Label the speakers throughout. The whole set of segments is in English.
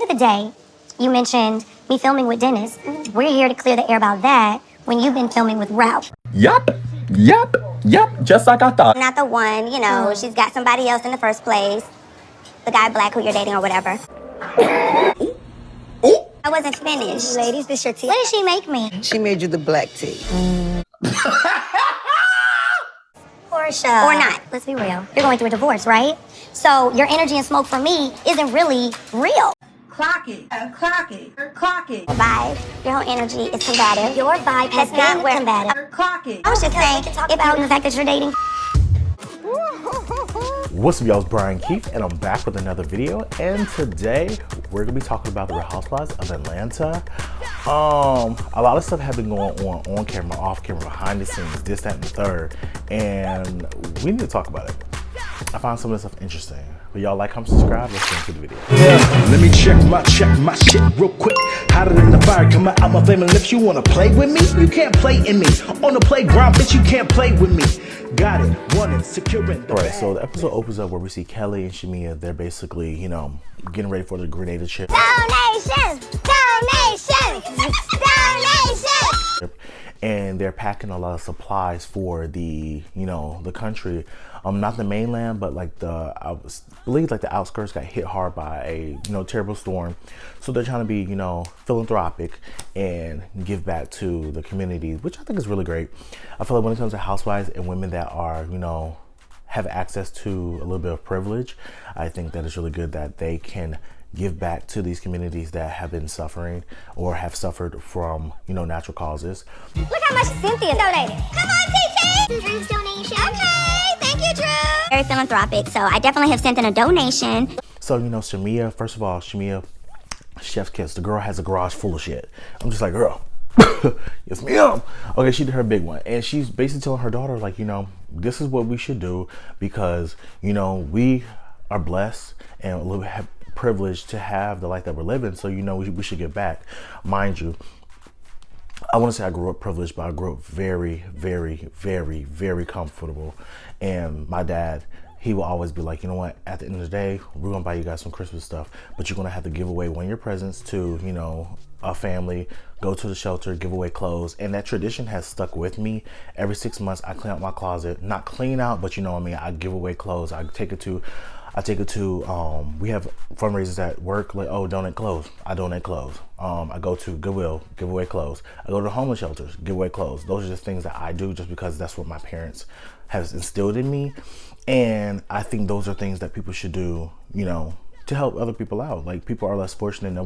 Speaker 1: of the day, you mentioned me filming with Dennis. We're here to clear the air about that when you've been filming with RHOA.
Speaker 2: Yup. Just like I thought.
Speaker 1: Not the one, you know, she's got somebody else in the first place. The guy black who you're dating or whatever. I wasn't finished. Ladies, this your tea. What did she make me?
Speaker 3: She made you the black tea.
Speaker 1: Porsha. Or not. Let's be real. You're going through a divorce, right? So your energy and smoke for me isn't really real.
Speaker 4: Clock it. Clock it. Clock it.
Speaker 1: Vibe. Your whole energy is combative. Your vibe has been combative.
Speaker 4: Clock it.
Speaker 1: I was just saying, about the fact that you're dating.
Speaker 2: What's up, y'all? It's Brian Keith, and I'm back with another video. And today we're gonna be talking about the Real Housewives of Atlanta. A lot of stuff has been going on camera, off camera, behind the scenes, this, that, and the third, and we need to talk about it. I found some of this stuff interesting. But y'all like, comment, subscribe, let's get into the video.
Speaker 5: Yeah, let me check my shit real quick. Hotter than the fire coming out my flaming lips. You wanna play with me? You can't play in me. On the playground, bitch, you can't play with me. Got it, wanted, securing the
Speaker 2: Alright, so the episode opens up where we see Kelly and Shamia. They're basically, you know, getting ready for the Grenada trip.
Speaker 1: Donations! Donations! Donations!
Speaker 2: And they're packing a lot of supplies for the, you know, the country. Not the mainland, but like I believe like the outskirts got hit hard by a, you know, terrible storm. So they're trying to be, you know, philanthropic and give back to the community, which I think is really great. I feel like when it comes to housewives and women that are, you know, have access to a little bit of privilege, I think that it's really good that they can give back to these communities that have been suffering or have suffered from, you know, natural causes.
Speaker 1: Look how much Cynthia donated. Come on, TT! Drew's donation. Okay, thank you, Drew. Very philanthropic, so I definitely have sent in a donation.
Speaker 2: So, you know, Shamia, first of all, Shamia, chef's kiss. The girl has a garage full of shit. I'm just like, girl, yes ma'am. Okay, she did her big one. And she's basically telling her daughter, like, you know, this is what we should do because, you know, we are blessed and a little bit privileged to have the life that we're living. So, you know, we should give back. Mind you, I want to say I grew up privileged, but I grew up very, very, very, very comfortable. And my dad, he will always be like, you know what, at the end of the day, we're going to buy you guys some Christmas stuff, but you're going to have to give away one of your presents to, you know, a family, go to the shelter, give away clothes. And that tradition has stuck with me. Every 6 months, I clean out my closet, not clean out, but you know what I mean? I give away clothes. I take it to, we have fundraisers at work, like, oh, donate clothes. I donate clothes. I go to Goodwill, give away clothes. I go to homeless shelters, give away clothes. Those are just things that I do just because that's what my parents have instilled in me. And I think those are things that people should do, you know, to help other people out. Like, people are less fortunate.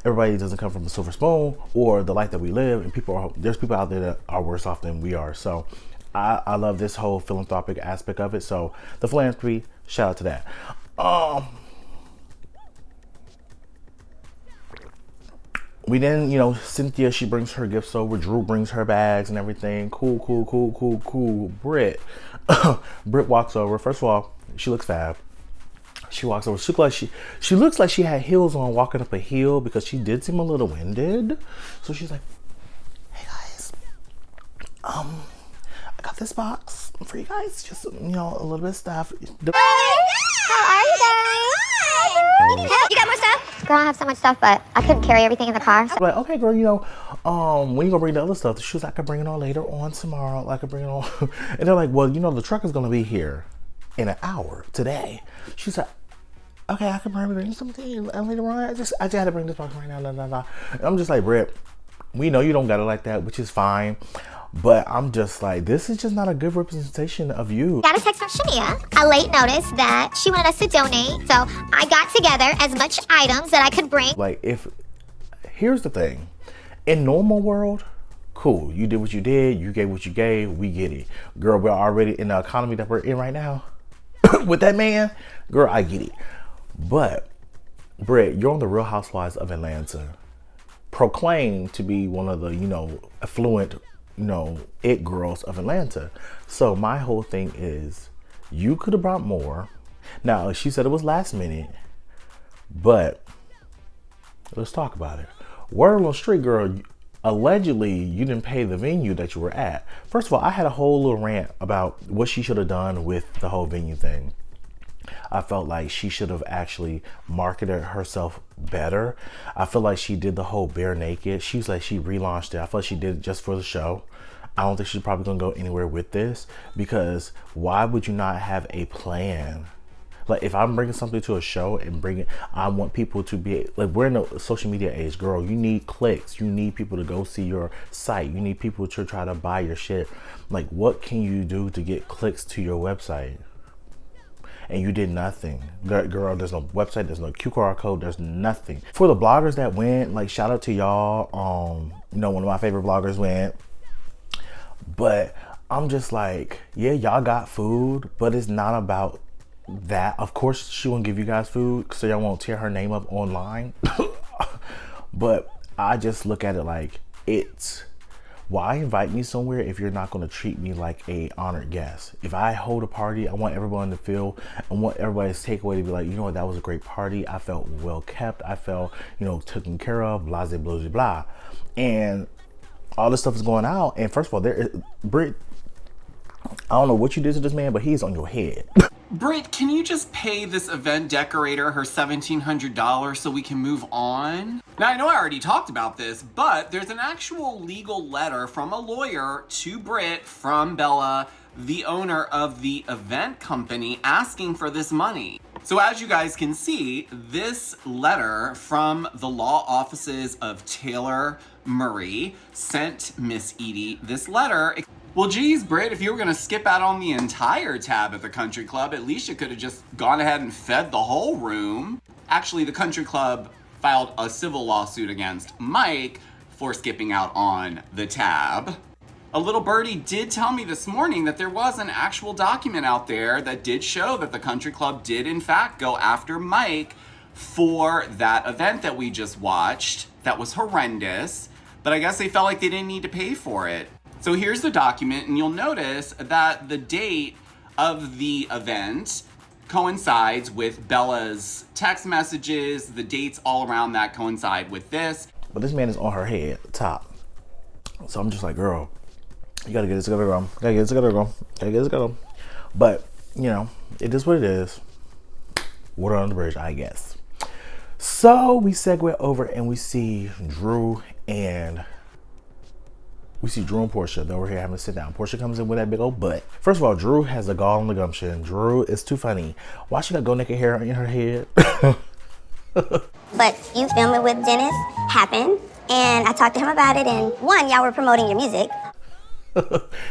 Speaker 2: Everybody doesn't come from a silver spoon or the life that we live. And there's people out there that are worse off than we are. So I love this whole philanthropic aspect of it. So the philanthropy, shout out to that. We then, you know, Cynthia, she brings her gifts over. Drew brings her bags and everything. Cool. Britt. Britt walks over. First of all, she looks fab. She walks over. She looks like she had heels on walking up a hill because she did seem a little winded. So she's like, hey guys, I got this box for you guys. Just, you know, a little bit of stuff.
Speaker 1: How are you guys? You got more stuff? Girl, I have so much stuff, but I couldn't carry everything in the car. So.
Speaker 2: Like, okay, girl, you know, when you gonna bring the other stuff? She was like, I can bring it on later on tomorrow. I can bring it on. And they're like, well, you know, the truck is gonna be here in an hour today. She's like, okay, I can probably bring something later on. I just had to bring this box right now. And I'm just like, Britt, we know you don't got it like that, which is fine. But I'm just like, this is just not a good representation of you.
Speaker 1: Got a text from Shamia, a late notice that she wanted us to donate. So I got together as much items that I could bring.
Speaker 2: Like, here's the thing. In normal world, cool. You did what you did. You gave what you gave. We get it. Girl, we're already in the economy that we're in right now. With that man, girl, I get it. But, Britt, you're on the Real Housewives of Atlanta. Proclaimed to be one of the, you know, affluent, you know, it girls of Atlanta. So my whole thing is, you could have brought more. Now, she said it was last minute, but let's talk about it. Word on the street, girl, allegedly you didn't pay the venue that you were at. First of all, I had a whole little rant about what she should have done with the whole venue thing. I felt like she should have actually marketed herself better. I feel like she did the whole bare naked. She's like, she relaunched it. I feel like she did it just for the show. I don't think she's probably gonna go anywhere with this, because why would you not have a plan? Like, if I'm bringing something to a show and I want people to be like, we're in a social media age, girl. You need clicks. You need people to go see your site. You need people to try to buy your shit. Like, what can you do to get clicks to your website? And you did nothing. Girl, there's no website, there's no QR code, there's nothing. For the bloggers that went, like, shout out to y'all. You know, one of my favorite bloggers went. But I'm just like, yeah, y'all got food, but it's not about that. Of course, she won't give you guys food, so y'all won't tear her name up online. But I just look at it like, why invite me somewhere if you're not going to treat me like a honored guest? If I hold a party, I want everyone to feel, I want everybody's takeaway to be like, you know what, that was a great party. I felt well kept. I felt, you know, taken care of, blah, blah, blah, blah. And all this stuff is going out. And first of all, Britt, I don't know what you did to this man, but he's on your head.
Speaker 3: Britt, can you just pay this event decorator her $1,700 so we can move on? Now, I know I already talked about this, but there's an actual legal letter from a lawyer to Britt from Bella, the owner of the event company, asking for this money. So as you guys can see, this letter from the law offices of Taylor Murray sent Miss Edie this letter. Well, geez, Britt, if you were going to skip out on the entire tab at the country club, at least you could have just gone ahead and fed the whole room. Actually, the country club filed a civil lawsuit against Mike for skipping out on the tab. A little birdie did tell me this morning that there was an actual document out there that did show that the country club did, in fact, go after Mike for that event that we just watched. That was horrendous, but I guess they felt like they didn't need to pay for it. So here's the document, and you'll notice that the date of the event coincides with Bella's text messages. The dates all around that coincide with this.
Speaker 2: But this man is on her head, top. So I'm just like, girl, you gotta get this together, girl. Gotta get this together, girl. Gotta get this together. But, you know, it is what it is. Water on the bridge, I guess. So we segue over and we see Drew and Porsha. They're over here having to sit down. Porsha comes in with that big old butt. First of all, Drew has the gall and the gumption. Drew is too funny. Why she got go naked hair in her head?
Speaker 1: But you filming with Dennis happened, and I talked to him about it, and one, y'all were promoting your music.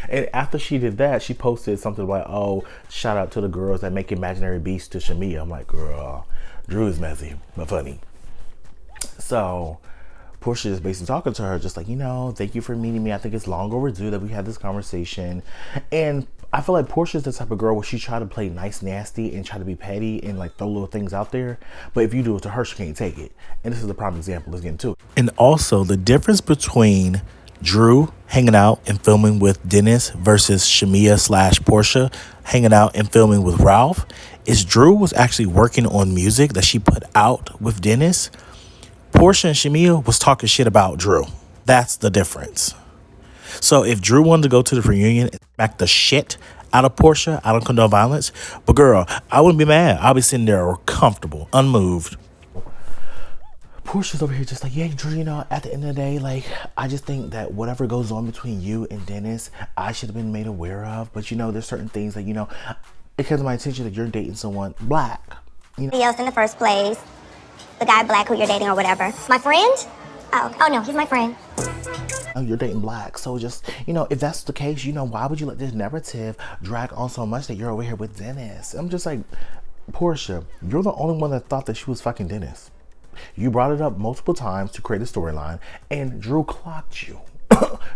Speaker 2: And after she did that, she posted something like, oh, shout out to the girls that make imaginary beasts to Shamia. I'm like, girl, Drew is messy, but funny. So Porsha is basically talking to her, just like, you know, thank you for meeting me. I think it's long overdue that we had this conversation. And I feel like Porsha is the type of girl where she try to play nice, nasty, and try to be petty and like throw little things out there. But if you do it to her, she can't take it. And this is the prime example. Let's get into it.
Speaker 5: And also the difference between Drew hanging out and filming with Dennis versus Shamia / Porsha hanging out and filming with Ralph is Drew was actually working on music that she put out with Dennis. Porsha and Shamia was talking shit about Drew. That's the difference. So if Drew wanted to go to the reunion and smack the shit out of Porsha, I don't condone violence. But girl, I wouldn't be mad. I'll be sitting there comfortable, unmoved.
Speaker 2: Porsha's over here just like, yeah, Drew, you know, at the end of the day, like, I just think that whatever goes on between you and Dennis, I should have been made aware of. But, you know, there's certain things that, you know, it comes to my attention that you're dating someone black. You know?
Speaker 1: Else in the first place, the guy black who you're dating or whatever. My friend? Oh no, he's my friend.
Speaker 2: Oh, you're dating black. So just, you know, if that's the case, you know, why would you let this narrative drag on so much that you're over here with Dennis? I'm just like, Porsha, you're the only one that thought that she was fucking Dennis. You brought it up multiple times to create a storyline, and Drew clocked you.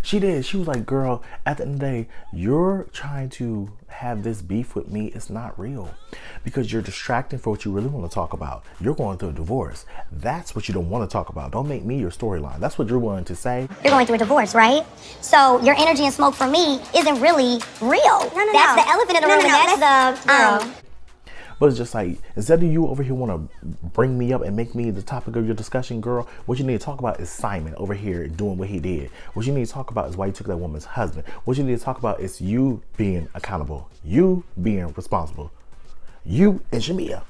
Speaker 2: She did. She was like, girl, at the end of the day, you're trying to have this beef with me. It's not real, because you're distracting for what you really want to talk about. You're going through a divorce. That's what you don't want to talk about. Don't make me your storyline. That's what Drew wanted to say.
Speaker 1: You're going through a divorce, right? So your energy and smoke for me isn't really real. That's the elephant in the room, and that's the
Speaker 2: But it's just like, instead of you over here want to bring me up and make me the topic of your discussion, girl, what you need to talk about is Simon over here doing what he did. What you need to talk about is why you took that woman's husband. What you need to talk about is you being accountable, you being responsible. You and Shamia.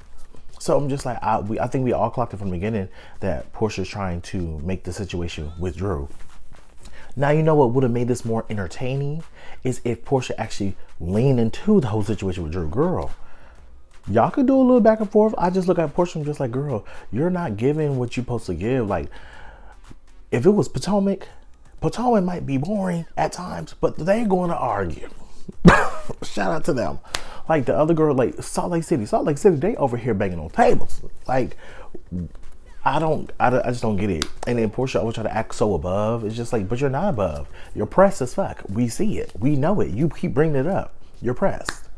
Speaker 2: So I'm just like, I think we all clocked it from the beginning that Porsha's trying to make the situation with Drew. Now, you know what would have made this more entertaining is if Porsha actually leaned into the whole situation with Drew. Girl, y'all could do a little back and forth. I just look at Porsha and just like, girl, you're not giving what you're supposed to give. Like, if it was Potomac might be boring at times, but they're going to argue. Shout out to them. Like the other girl, like Salt Lake City, they over here banging on tables. Like, I just don't get it. And then Porsha always try to act so above. It's just like, but you're not above. You're pressed as fuck. We see it. We know it. You keep bringing it up. You're pressed.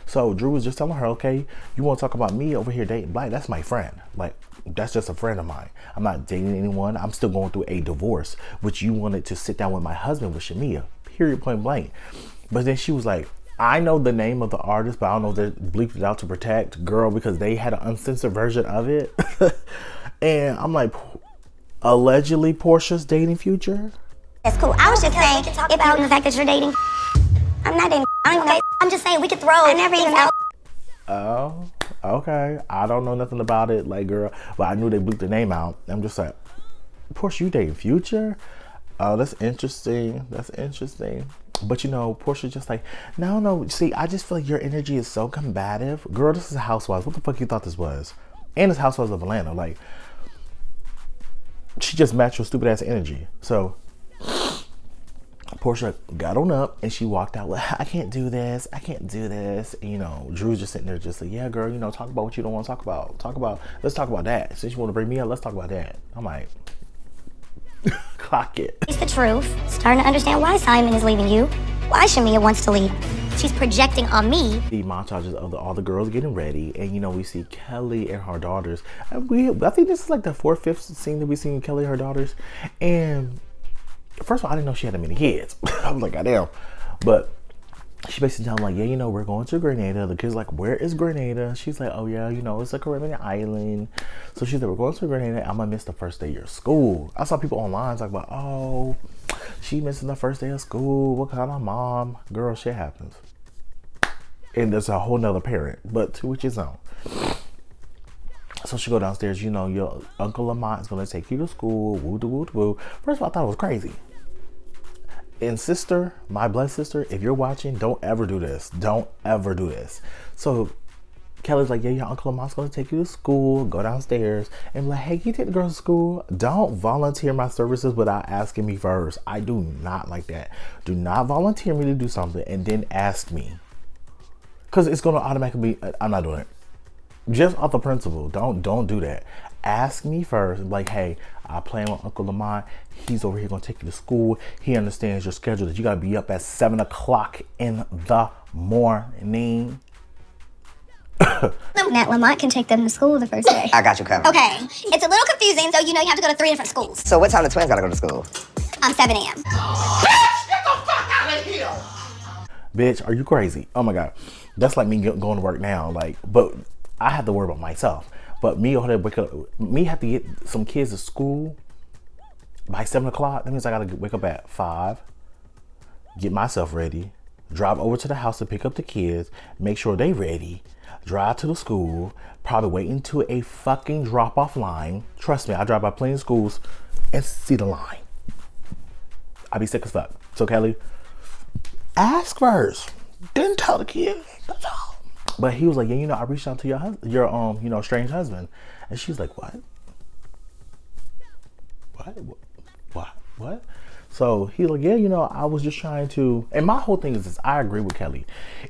Speaker 2: So Drew was just telling her, okay, you want to talk about me over here dating Black? That's my friend. Like, that's just a friend of mine. I'm not dating anyone. I'm still going through a divorce, which you wanted to sit down with my husband, with Shamia, period, point blank. But then she was like, I know the name of the artist, but I don't know if they bleeped it out to protect, girl, because they had an uncensored version of it. And I'm like, allegedly Porsha's dating Future?
Speaker 1: That's cool. I was just saying about the fact that you're dating. I'm not dating. I don't even know. I'm just saying we could throw. I never even know.
Speaker 2: Oh, okay. I don't know nothing about it, like, girl. But I knew they bleeped the name out. I'm just like, Porsha, you dating Future? Oh, that's interesting. That's interesting. But you know, Porsha's just like, no. See, I just feel like your energy is so combative. Girl, this is Housewives. What the fuck you thought this was? And it's Housewives of Atlanta. Like, she just matched your stupid ass energy. So Porsha got on up and she walked out like, I can't do this. And, you know, Drew's just sitting there just like, yeah, girl, you know, talk about what you don't want to talk about. Let's talk about that. Since you want to bring me up, let's talk about that. I'm like, clock it.
Speaker 1: It's the truth. Starting to understand why Simon is leaving you. Why Shamia wants to leave. She's projecting on me.
Speaker 2: The montages of all the girls getting ready, and you know, we see Kelly and her daughters. And I think this is like the 4th, 5th scene that we see Kelly and her daughters. And first of all, I didn't know she had that many kids. I was like, goddamn. But she basically telling them like, yeah, you know, we're going to Grenada. The kids like, where is Grenada? She's like, oh yeah, you know, it's a Caribbean island. So she said, we're going to Grenada. I'm gonna miss the first day of your school. I saw people online talk about, oh, she missing the first day of school. What kind of mom? Girl, shit happens. And there's a whole nother parent, but to which is own. So she go downstairs, you know, your Uncle Lamont is gonna take you to school. Woo doo woo woo. First of all, I thought it was crazy. And sister, my blood sister, if you're watching, don't ever do this. Don't ever do this. So Kelly's like, yeah, your Uncle Lamont's gonna take you to school. Go downstairs and be like, hey, can you take the girls to school? Don't volunteer my services without asking me first. I do not like that. Do not volunteer me to do something and then ask me. Because it's gonna automatically be, I'm not doing it. Just off the principle, don't do that. Ask me first, like, hey, I plan with Uncle Lamont. He's over here gonna take you to school. He understands your schedule that you gotta be up at 7 o'clock in the morning.
Speaker 1: That Lamont can take them to school the first day.
Speaker 6: I got you covered.
Speaker 1: Okay, it's a little confusing, so you know you have to go to 3 different schools.
Speaker 6: So what time the twins gotta go to school?
Speaker 1: 7 a.m.
Speaker 2: Bitch, are you crazy? Oh my God. That's like me going to work now. Like, but I have to worry about myself. But me have to get some kids to school by 7 o'clock. That means I gotta wake up at 5, get myself ready, drive over to the house to pick up the kids, make sure they ready, drive to the school, probably wait into a fucking drop-off line. Trust me, I drive by plenty of schools and see the line. I'd be sick as fuck. So Kelly, ask first, then tell the kids. That's all. But he was like, yeah, you know, I reached out to your you know, estranged husband, and she's like, what? So he's like, yeah, you know, I was just trying to. And my whole thing is this: I agree with Kelly.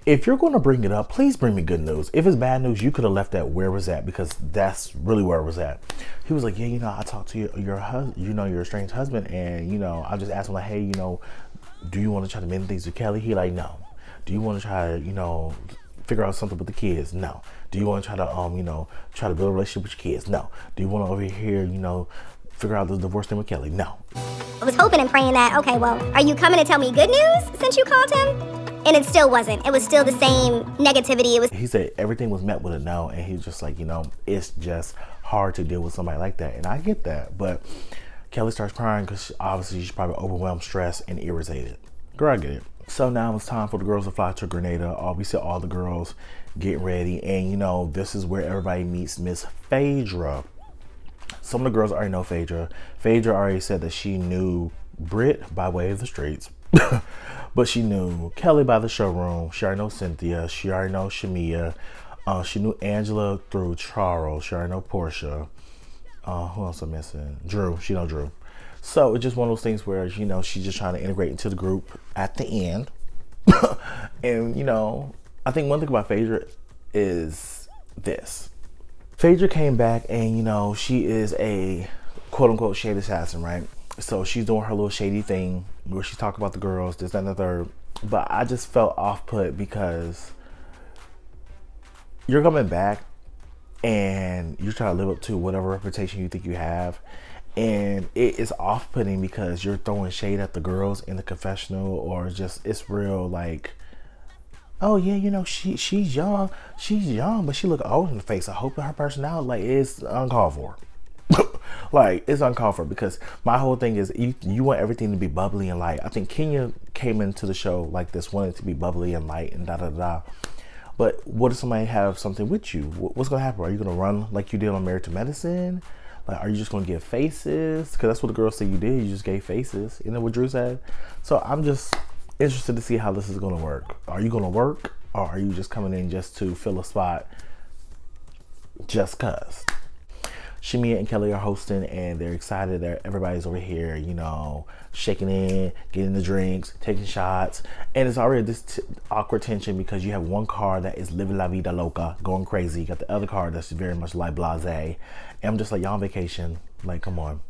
Speaker 2: If you're going to bring it up, please bring me good news. If it's bad news, you could have left that where it was at, because that's really where it was at. He was like, yeah, you know, I talked to your husband, you know, your estranged husband, and you know, I just asked him like, hey, you know, do you want to try to mend things with Kelly? He like, no. Do you want to try to, you know, figure out something with the kids? No. Do you want to try to, you know, try to build a relationship with your kids? No. Do you want to over here, you know, figure out the divorce thing with Kelly? No.
Speaker 1: I was hoping and praying that, okay, well, are you coming to tell me good news since you called him? And it still wasn't. It was still the same negativity. He
Speaker 2: said everything was met with a no, and he's just like, you know, it's just hard to deal with somebody like that. And I get that, but Kelly starts crying because obviously she's probably overwhelmed, stressed, and irritated. Girl, I get it. So now it's time for the girls to fly to Grenada. We see all the girls getting ready. And, you know, this is where everybody meets Miss Phaedra. Some of the girls already know Phaedra. Phaedra already said that she knew Britt by way of the streets. But she knew Kelly by the showroom. She already knows Cynthia. She already knows Shamia. She knew Angela through Charles. She already know Porsha. Who else am I missing? Drew. She know Drew. So it's just one of those things where, you know, she's just trying to integrate into the group at the end. And, you know, I think one thing about Phaedra is this. Phaedra came back and, you know, she is a quote-unquote shade assassin, right? So she's doing her little shady thing where she's talking about the girls, this, that, and the third. But I just felt off-put because you're coming back and you're trying to live up to whatever reputation you think you have. And it is off-putting because you're throwing shade at the girls in the confessional, or just, it's real like, oh yeah, you know, she's young, but she look old in the face. I hope her personality, like, it's uncalled for. Like, it's uncalled for, because my whole thing is you want everything to be bubbly and light. I think Kenya came into the show like this, wanted to be bubbly and light and da. But what if somebody have something with you? What's gonna happen? Are you gonna run like you did on Married to Medicine? Like, are you just gonna give faces? Because that's what the girls say you did. You just gave faces. You know what Drew said? So I'm just interested to see how this is gonna work. Are you gonna work, or are you just coming in just to fill a spot just cause? Shamia and Kelly are hosting, and they're excited that everybody's over here, you know, shaking in, getting the drinks, taking shots. And it's already this awkward tension because you have one car that is living la vida loca, going crazy. You got the other car that's very much like blasé. And I'm just like, y'all on vacation. Like, come on.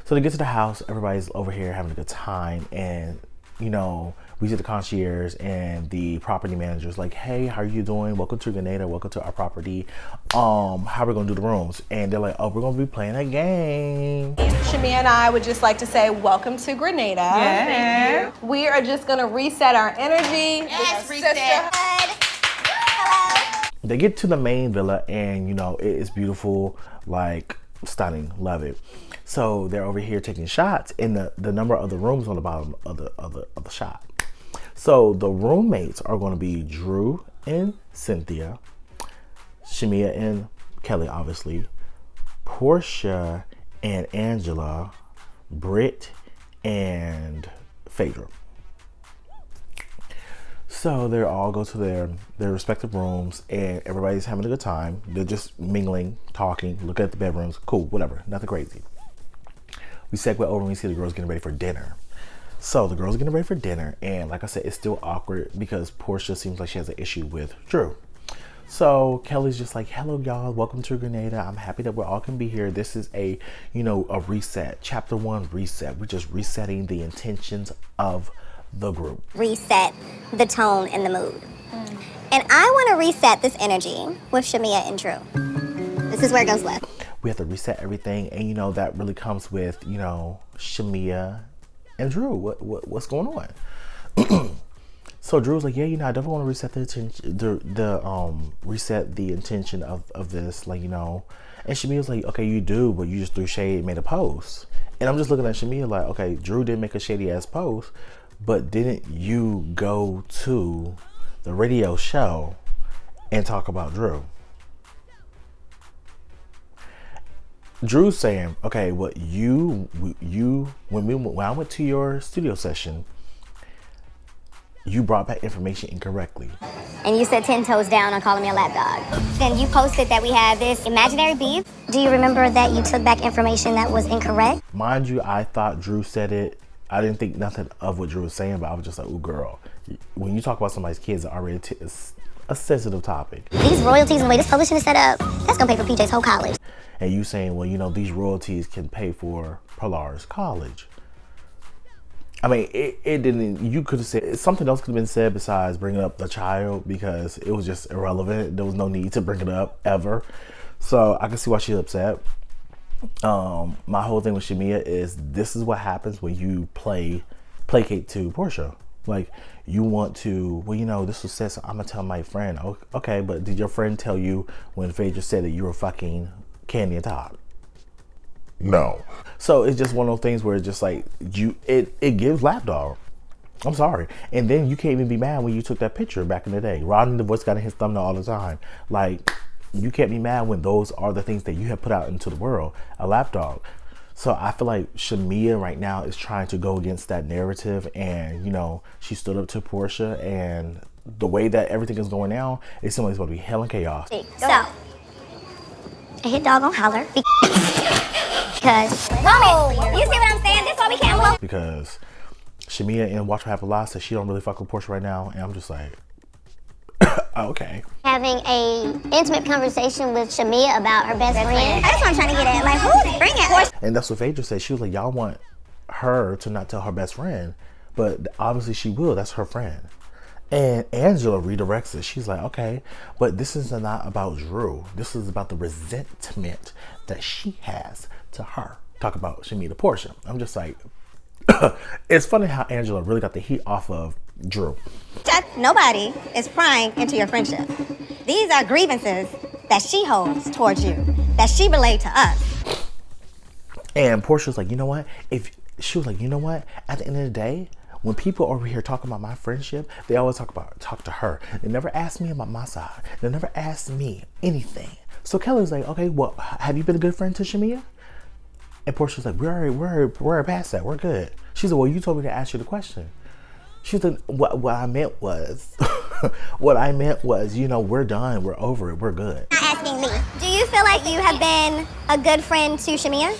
Speaker 2: So they get to the house, everybody's over here having a good time. And, you know, we see the concierge and the property managers like, hey, how are you doing? Welcome to Grenada. Welcome to our property. How are we going to do the rooms? And they're like, oh, we're going to be playing a game.
Speaker 6: Shamia and I would just like to say welcome to Grenada.
Speaker 4: Yeah.
Speaker 6: Thank you. We are just going to reset our energy.
Speaker 1: Yes,
Speaker 6: reset.
Speaker 1: Hello.
Speaker 2: They get to the main villa, and, you know, it is beautiful, like stunning. Love it. So they're over here taking shots, and the number of the rooms on the bottom of the shot. So the roommates are going to be Drew and Cynthia, Shamia and Kelly, obviously, Porsha and Angela, Britt and Phaedra. So they all go to their respective rooms, and everybody's having a good time. They're just mingling, talking, look at the bedrooms. Cool, whatever, nothing crazy. We segue over and we see the girls getting ready for dinner. So the girls are getting ready for dinner, and like I said, it's still awkward because Porsha seems like she has an issue with Drew. So Kelly's just like, hello y'all, welcome to Grenada. I'm happy that we all can be here. This is a, you know, a reset. Chapter 1 reset. We're just resetting the intentions of the group.
Speaker 1: Reset the tone and the mood. And I want to reset this energy with Shamia and Drew. This is where it goes left.
Speaker 2: We have to reset everything, and, you know, that really comes with, you know, Shamia and Drew. What's going on? So Drew's like, yeah, you know, I definitely want to reset the attention, reset the intention of this, like, you know. And Shamia's like, okay, you do, but you just threw shade and made a post. And I'm just looking at Shamia like, okay, Drew did make a shady ass post, but didn't you go to the radio show and talk about Drew? Drew's saying, okay, what when I went to your studio session, you brought back information incorrectly.
Speaker 1: And you said 10 toes down on calling me a lapdog. Then you posted that we had this imaginary beef. Do you remember that you took back information that was incorrect?
Speaker 2: Mind you, I thought Drew said it. I didn't think nothing of what Drew was saying, but I was just like, ooh, girl. When you talk about somebody's kids, it's a sensitive topic.
Speaker 1: These royalties and the way this publishing is set up, that's gonna pay for PJ's whole college.
Speaker 2: And you saying, well, you know, these royalties can pay for Pilar's college. I mean, it didn't, you could have said, something else could have been said besides bringing up the child, because it was just irrelevant. There was no need to bring it up ever. So I can see why she's upset. My whole thing with Shamia is, this is what happens when you placate to Porsha. Like, you want to, well, you know, this was said, so I'm gonna tell my friend. Okay, but did your friend tell you when Phaedra said that you were fucking Candy and Todd? No. So it's just one of those things where it's just like, it gives lapdog. I'm sorry. And then you can't even be mad when you took that picture back in the day. Rodney the Voice got in his thumbnail all the time. Like, you can't be mad when those are the things that you have put out into the world. A lapdog. So I feel like Shamia right now is trying to go against that narrative, and you know, she stood up to Porsha, and the way that everything is going now, it seems like it's going to be hell and chaos.
Speaker 1: So, I hit dog on holler because, you see what I'm saying? This is why we can't look.
Speaker 2: Because Shamia in Watch What Happens Live says she don't really fuck with Porsha right now, and I'm just like, okay.
Speaker 1: Having a intimate conversation with Shamia about her best friend. That's what I'm trying to get at. Like, who's bring it?
Speaker 2: And that's what Phaedra said. She was like, y'all want her to not tell her best friend, but obviously she will. That's her friend. And Angela redirects it. She's like, okay, but this is not about Drew. This is about the resentment that she has to her. Talk about Shamia to Porsha. I'm just like, it's funny how Angela really got the heat off of Drew.
Speaker 7: Nobody is prying into your friendship. These are grievances that she holds towards you, that she relayed to us.
Speaker 2: And Porsha was like, you know what? She was like, you know what? At the end of the day, when people over here talking about my friendship, they always talk to her. They never ask me about my side. They never ask me anything. So Kelly's like, okay, well, have you been a good friend to Shamia? And Portia's like, we're past that. We're good. She said, well, you told me to ask you the question. She said, what I meant was, you know, we're done. We're over it. We're good.
Speaker 1: Not asking me. Do you feel like you have been a good friend to Shamia?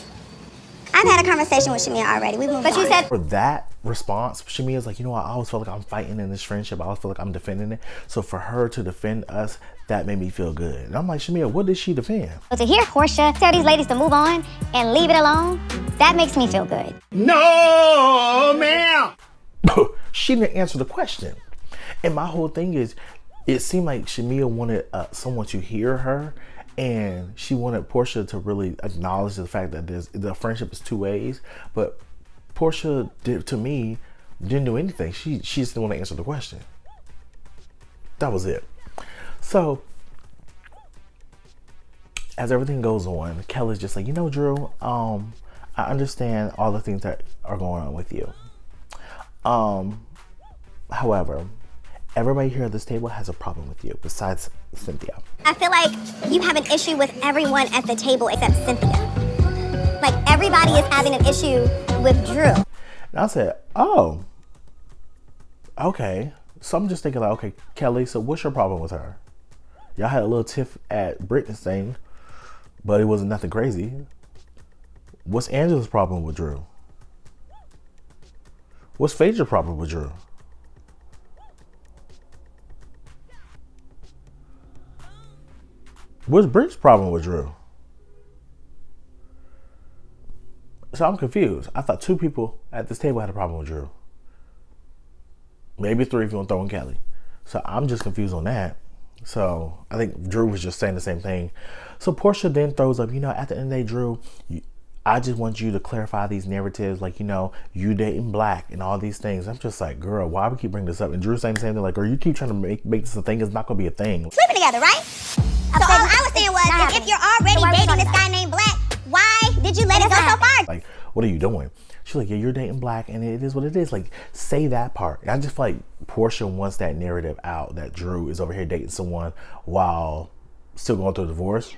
Speaker 1: I've had a conversation with Shamia already. We moved on. But you said
Speaker 2: for that response, Shamia's like, you know what? I always feel like I'm fighting in this friendship. I always feel like I'm defending it. So for her to defend us, that made me feel good. And I'm like, Shamia, what did she defend?
Speaker 1: But to hear Porsha tell these ladies to move on and leave it alone, that makes me feel good.
Speaker 5: No, ma'am.
Speaker 2: She didn't answer the question. And my whole thing is, it seemed like Shamia wanted someone to hear her, and she wanted Porsha to really acknowledge the fact that the friendship is two ways. But Porsha, to me, didn't do anything. She just didn't want to answer the question. That was it. So as everything goes on, Kelly's just like, you know, Drew, I understand all the things that are going on with you. However, everybody here at this table has a problem with you besides Cynthia.
Speaker 1: I feel like you have an issue with everyone at the table except Cynthia. Like, everybody is having an issue with Drew.
Speaker 2: And I said, oh, okay. So I'm just thinking like, okay, Kelly, so what's your problem with her? Y'all had a little tiff at Britt's thing, but it wasn't nothing crazy. What's Angela's problem with Drew? What's Phaedra's problem with Drew? What's Britt's problem with Drew? So I'm confused. I thought 2 people at this table had a problem with Drew. Maybe 3 if you want to throw in Kelly. So I'm just confused on that. So I think Drew was just saying the same thing. So Porsha then throws up, you know, at the end of the day, Drew, I just want you to clarify these narratives, like, you know, you dating black and all these things. I'm just like, girl, why we keep bringing this up? And Drew's saying the same thing, like, girl, you keep trying to make this a thing. It's not going to be a thing.
Speaker 1: Sleeping together, right? So all I was saying was, if you're already dating this guy named Black, why did you let it go so far?
Speaker 2: Like, what are you doing? She's like, yeah, you're dating black, and it is what it is. Like, say that part. And I just feel like Porsha wants that narrative out that Drew is over here dating someone while still going through a divorce.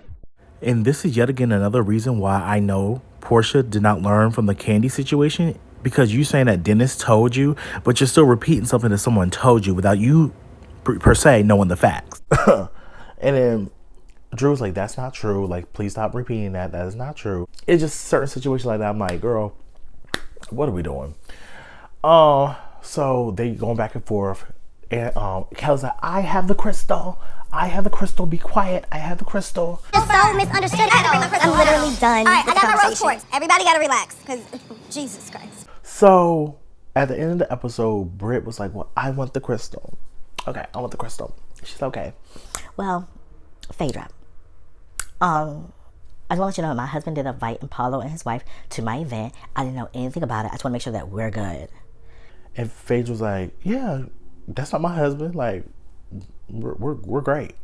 Speaker 2: And this is yet again another reason why I know Porsha did not learn from the Candy situation, because you saying that Dennis told you, but you're still repeating something that someone told you without you per se knowing the facts. And then Drew's like, that's not true. Like, please stop repeating that. That is not true. It's just certain situations like that. I'm like, girl, what are we doing? So they going back and forth. And Kelly's like, I have the crystal. I have the crystal. Be quiet. I have the crystal.
Speaker 1: It's so misunderstood. I'm literally done. All right, I got my rose quartz. Everybody got to relax, because Jesus Christ.
Speaker 2: So at the end of the episode, Britt was like, well, I want the crystal. Okay, I want the crystal. She's okay.
Speaker 8: Well, Phaedra, I just want to let you know my husband did invite Paulo and his wife to my event. I didn't know anything about it. I just want to make sure that we're good.
Speaker 2: And Phaedra was like, yeah, that's not my husband. Like, we're great.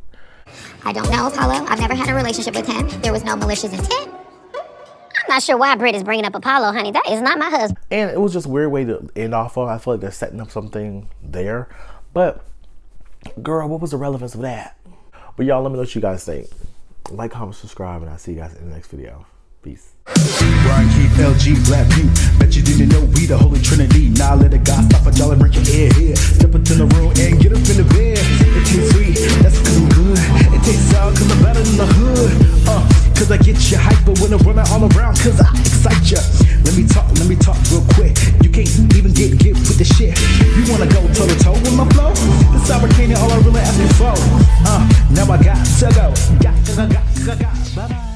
Speaker 1: I don't know Paulo. I've never had a relationship with him. There was no malicious intent. I'm not sure why Britt is bringing up Apollo, honey. That is not my husband.
Speaker 2: And it was just a weird way to end off on. I feel like they're setting up something there. But, girl, what was the relevance of that? But y'all, let me know what you guys think. Like, comment, subscribe, and I'll see you guys in the next video. Peace.
Speaker 5: Brian Keith, LG, Black View. Bet you didn't know we the Holy Trinity. Now let a God stop a y'all and bring your head here. Step into the room and get up in the bed. It tastes sweet, that's cause I'm good. It tastes sour cause I'm better than the hood. Cause I get you hyper when I'm running all around cause I excite you. Let me talk real quick. You can't even get with the shit. You wanna go toe to toe with my flow? This American all I really asking for. Now I got to go. Got. Bye bye.